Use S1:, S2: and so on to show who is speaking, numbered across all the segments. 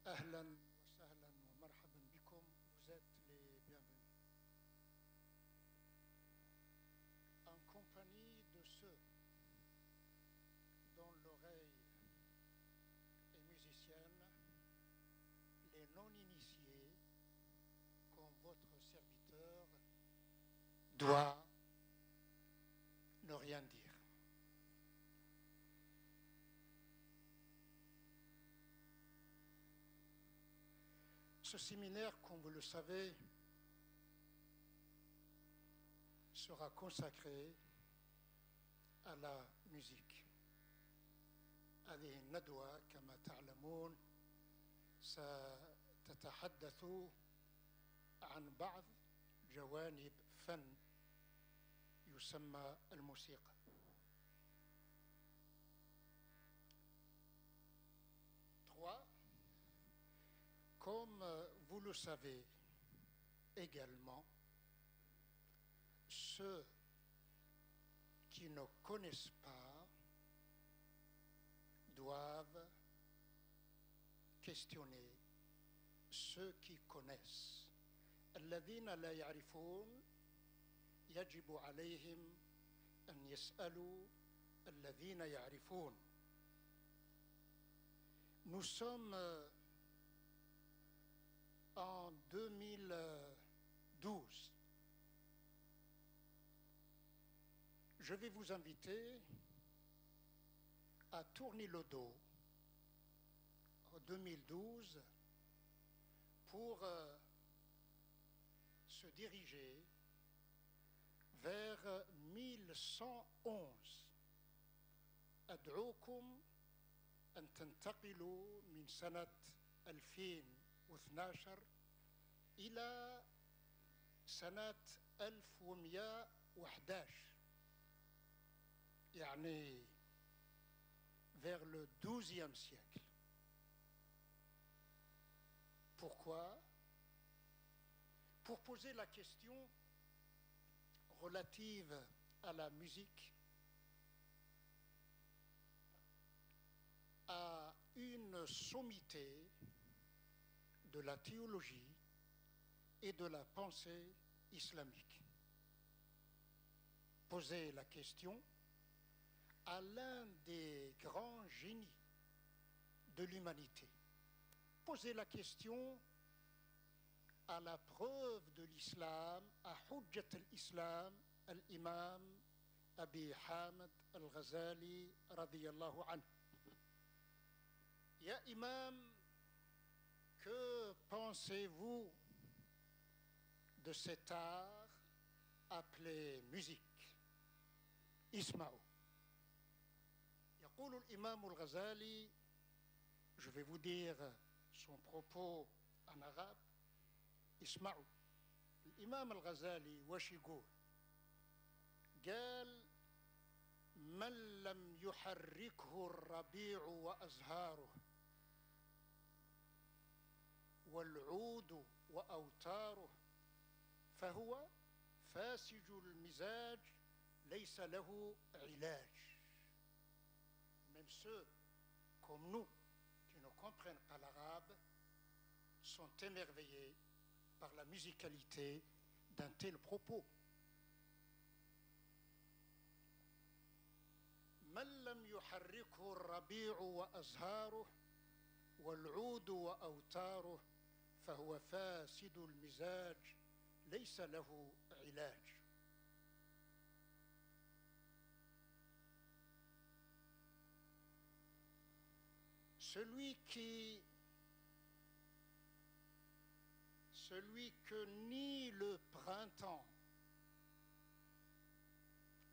S1: Ahlan wa sahlan wa marhaban bikum, vous êtes les bienvenus. En compagnie de ceux dont l'oreille est musicienne, les non-initiés, comme votre serviteur, doit ne rien dire. Ce séminaire, comme vous le savez, sera consacré à la musique. هذه الندوة كما تعلمون ستتحدث عن بعض جوانب فن يسمى الموسيقى. Trois, comme vous le savez également, ceux qui ne connaissent pas doivent questionner ceux qui connaissent. الذين لا يعرفون يجب عليهم أن يسألوا الذين يعرفون. Nous sommes en 2012. Je vais vous inviter à tourner le dos en 2012 pour se diriger vers 1111. أدعوكم أن تنتقلوا من سنة 2012 إلى سنة 1111 يعني vers le XIIe siècle. Pourquoi? Pour poser la question relative à la musique, à une sommité de la théologie et de la pensée islamique. Poser la question à l'un des grands génies de l'humanité. Poser la question à la preuve de l'islam, à Hujjat al-Islam, al-Imam Abi Hamid al-Ghazali radiyallahu anhu. Ya Imam, que pensez-vous de cet art appelé musique? Isma'u. يقول الإمام الغزالي, je vais vous dire son propos en arabe. اسمعوا. الإمام الغزالي واش يقول؟ قال من لم يحركه الربيع وأزهاره والعود وأوتاره فهو فاسج المزاج ليس له علاج. Même ceux comme nous qui ne comprennent pas l'arabe sont émerveillés par la musicalité d'un tel propos. من لم يحركه الربيع وأزهاره والعود وأوتاره فهو فاسد المزاج ليس له علاج. Celui que ni le printemps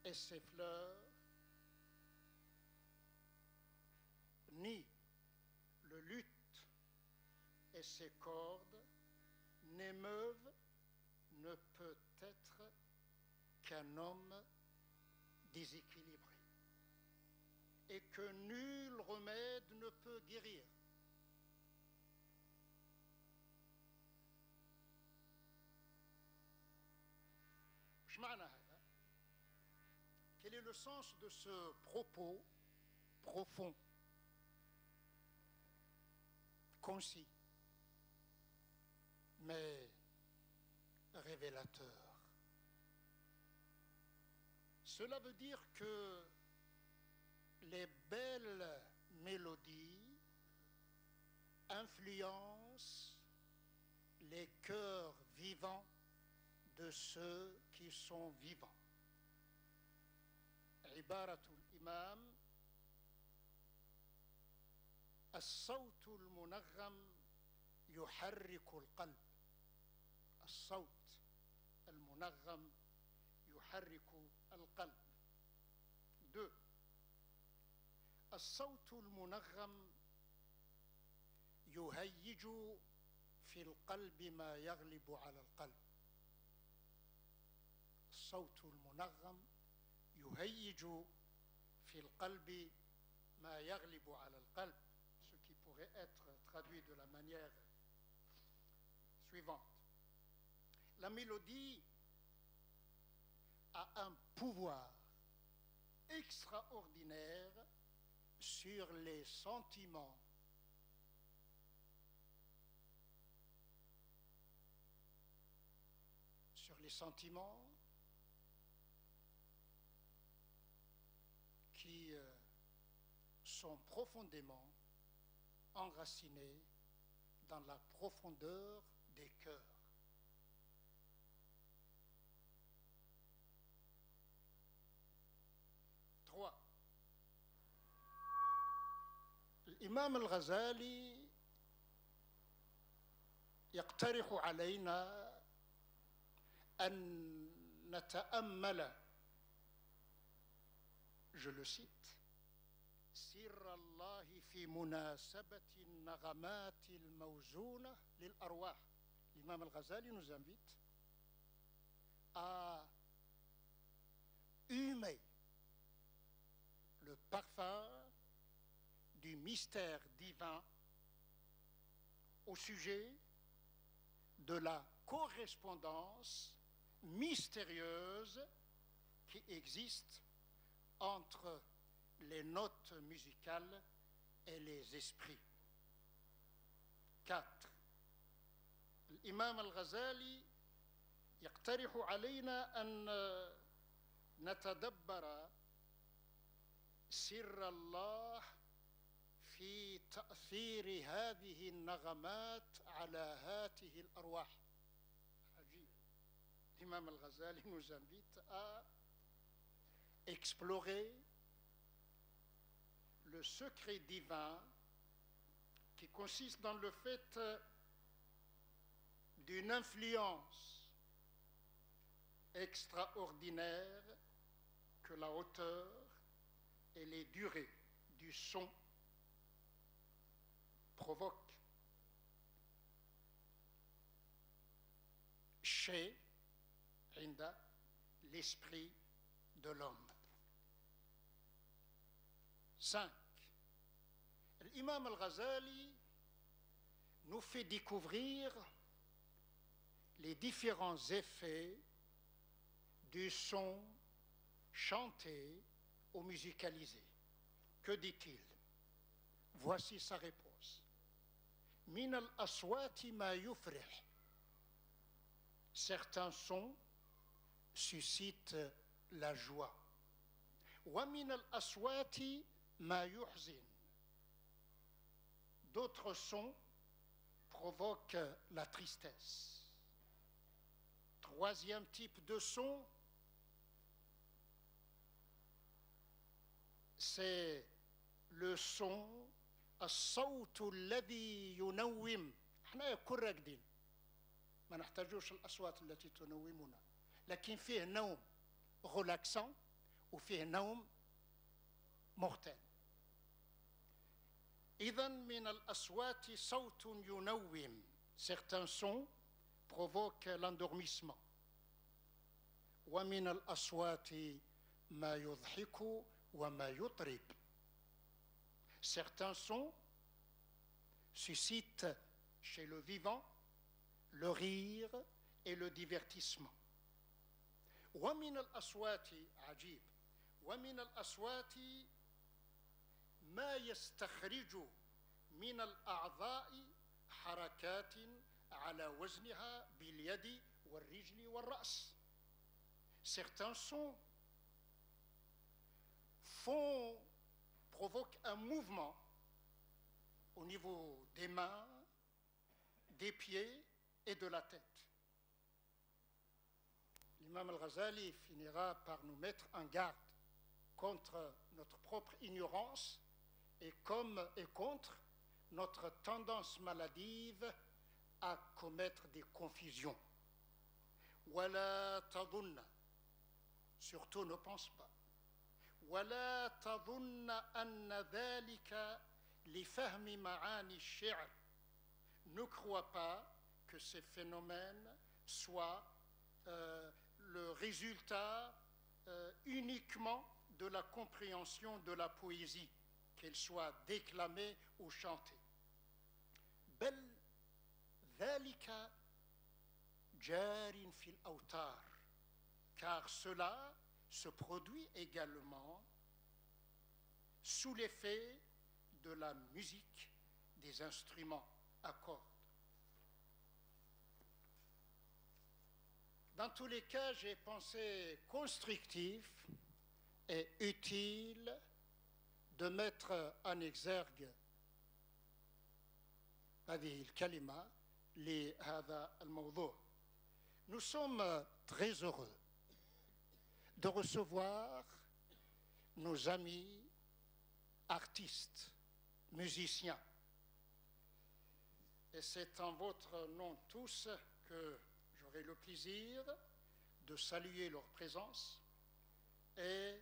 S1: et ses fleurs, ni le luth et ses cordes n'émeuvent ne peut être qu'un homme déséquilibré et que nul remède ne peut guérir. Quel est le sens de ce propos profond, concis, mais révélateur. Cela veut dire que les belles mélodies influencent les cœurs vivants de ceux qui sont vivants. عبارة الإمام الصوت المنغم يحرك القلب. الصوت المنغم يحرك القلب. 2. الصوت المنغم يهيج في القلب ما يغلب على القلب. الصوت المنغم يهيج في القلب ما يغلب على القلب. Ce qui pourrait être traduit de la manière suivante. La mélodie a un pouvoir extraordinaire sur les sentiments. Sur les sentiments qui sont profondément enracinés dans la profondeur des cœurs. الإمام الغزالي يقترح علينا أن نتأمل، je le cite، سر الله في مناسبة النغمات الموزونة للأرواح. L'imam al-Ghazali nous invite à humer le parfum du mystère divin au sujet de la correspondance mystérieuse qui existe entre les notes musicales et les esprits. 4. الإمام الغزالي يقترح علينا أن نتدبر سر الله في تأثير هذه النغمات على هاته الأرواح. عجيب. L'imam al-Ghazali nous invite à explorer le secret divin qui consiste dans le fait d'une influence extraordinaire que la hauteur et les durées du son provoquent chez Inda, l'esprit de l'homme. 5. L'imam al-Ghazali nous fait découvrir les différents effets du son chanté ou musicalisé. Que dit-il? Voici sa réponse. Min al-aswati ma yufrih. Certains sons suscitent la joie. Wa min al-aswati ma yuhzin. D'autres sons provoquent la tristesse. Troisième type de son, c'est le son الصوت الذي ينوم. احنا كل راقدين ما نحتاجوش الأصوات التي تنومنا، لكن فيه نوم relaxant وفيه نوم mortel. إذن من الأصوات صوت ينوم. Certains sons provoquent l'endormissement. ومن الأصوات ما يضحك وما يطرب. Certains sons suscitent chez le vivant le rire et le divertissement. ومن الأصوات عجيب ومن الأصوات ما يستخرج من الأعضاء حركات على وزنها باليد والرجل والرأس. Certains sons provoquent un mouvement au niveau des mains, des pieds et de la tête. L'imam al-Ghazali finira par nous mettre en garde contre notre propre ignorance et contre notre tendance maladive à commettre des confusions. ولا تظن, surtout ne pense pas, ولا تظن أن ذلك لفهم معاني الشعر. Ne crois pas que ces phénomènes soient le résultat uniquement de la compréhension de la poésie, qu'elle soit déclamée ou chantée. بل ذلك جار في الأوتار, car cela se produit également sous l'effet de la musique des instruments à cordes. Dans tous les cas, j'ai pensé constructif et utile de mettre en exergue هذه الكلمة لهذا الموضوع. Nous sommes très heureux de recevoir nos amis artistes, musiciens. Et c'est en votre nom tous que j'aurai le plaisir de saluer leur présence et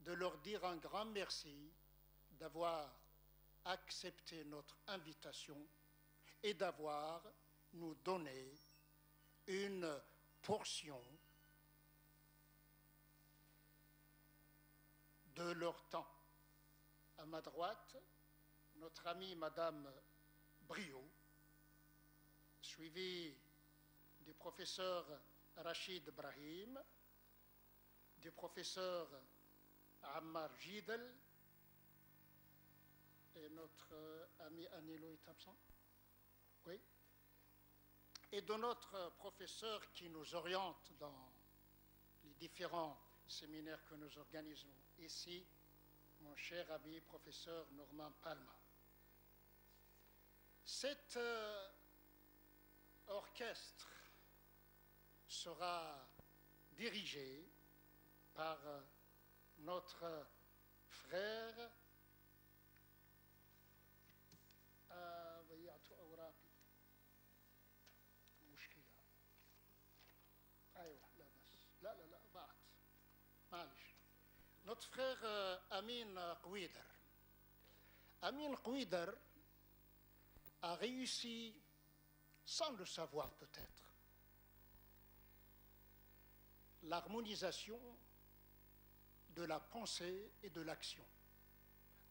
S1: de leur dire un grand merci d'avoir accepté notre invitation et d'avoir nous donné une portion de leur temps. À ma droite, notre amie Madame Brio, suivie du professeur Rachid Brahim, du professeur Ammar Jidel, et notre ami Anilo est absent. Oui. Et de notre professeur qui nous oriente dans les différents séminaires que nous organisons ici, mon cher ami professeur Norman Palma. Cet orchestre sera dirigé par notre frère notre frère Amin Kouider. Amin Kouider a réussi, sans le savoir peut-être, l'harmonisation de la pensée et de l'action.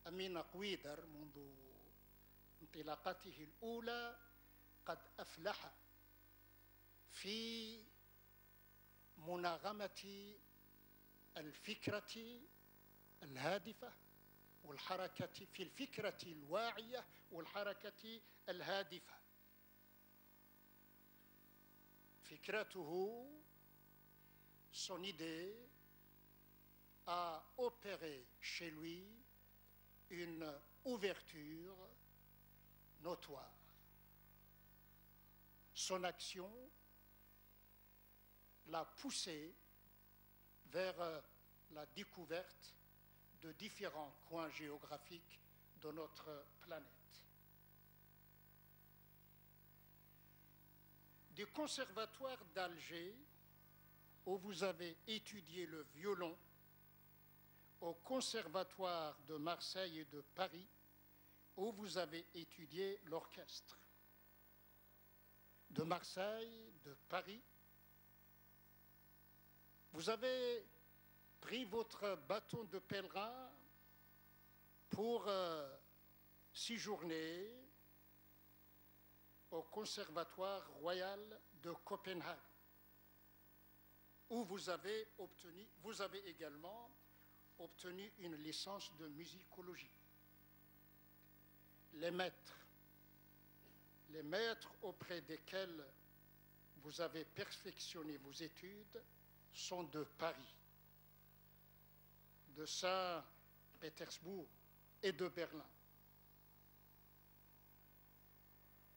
S1: Amin Kouider, منذ انطلاقته الأولى قد أفلح في مناغمة الفكرة الهادفة والحركة في الفكرة الواعية والحركة الهادفة. فكرته, son idée, a opéré chez lui une ouverture notoire. Son action l'a poussé vers la découverte de différents coins géographiques de notre planète. Du conservatoire d'Alger, où vous avez étudié le violon, au conservatoire de Marseille et de Paris, où vous avez étudié l'orchestre. De Marseille, de Paris, vous avez pris votre bâton de pèlerin pour séjourner au Conservatoire royal de Copenhague, où vous avez également obtenu une licence de musicologie. Les maîtres, les maîtres auprès desquels vous avez perfectionné vos études sont de Paris, de Saint-Pétersbourg et de Berlin.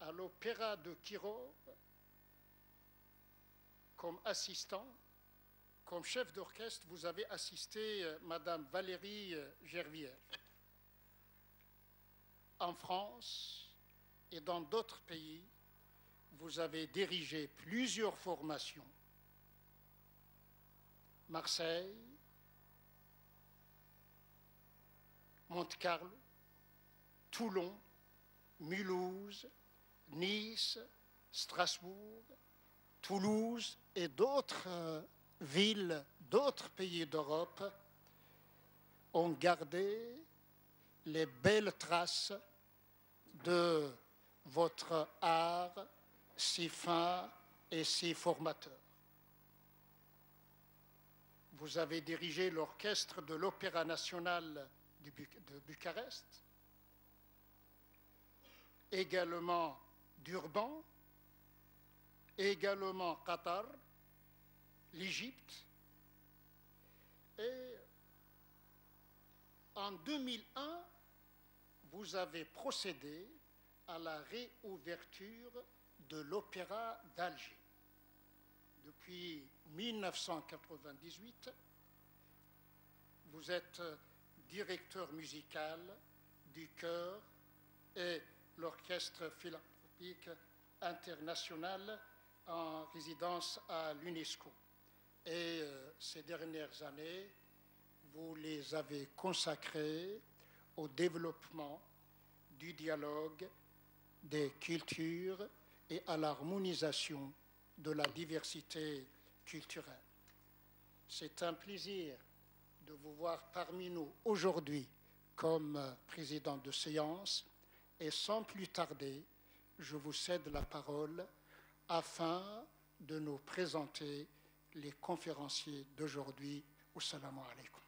S1: À l'Opéra de Kirov, comme assistant, comme chef d'orchestre, vous avez assisté Madame Valérie Gervière. En France et dans d'autres pays, vous avez dirigé plusieurs formations. Marseille, Monte-Carlo, Toulon, Mulhouse, Nice, Strasbourg, Toulouse et d'autres villes, d'autres pays d'Europe ont gardé les belles traces de votre art si fin et si formateur. Vous avez dirigé l'orchestre de l'Opéra national de Bucarest, également Durban, également Qatar, l'Égypte. Et en 2001, vous avez procédé à la réouverture de l'Opéra d'Alger. Depuis 1998, vous êtes directeur musical du chœur et l'orchestre philanthropique international en résidence à l'UNESCO. Et ces dernières années, vous les avez consacrées au développement du dialogue des cultures et à l'harmonisation de la diversité culturelle. C'est un plaisir de vous voir parmi nous aujourd'hui comme président de séance et sans plus tarder, je vous cède la parole afin de nous présenter les conférenciers d'aujourd'hui. Assalamu alaikum.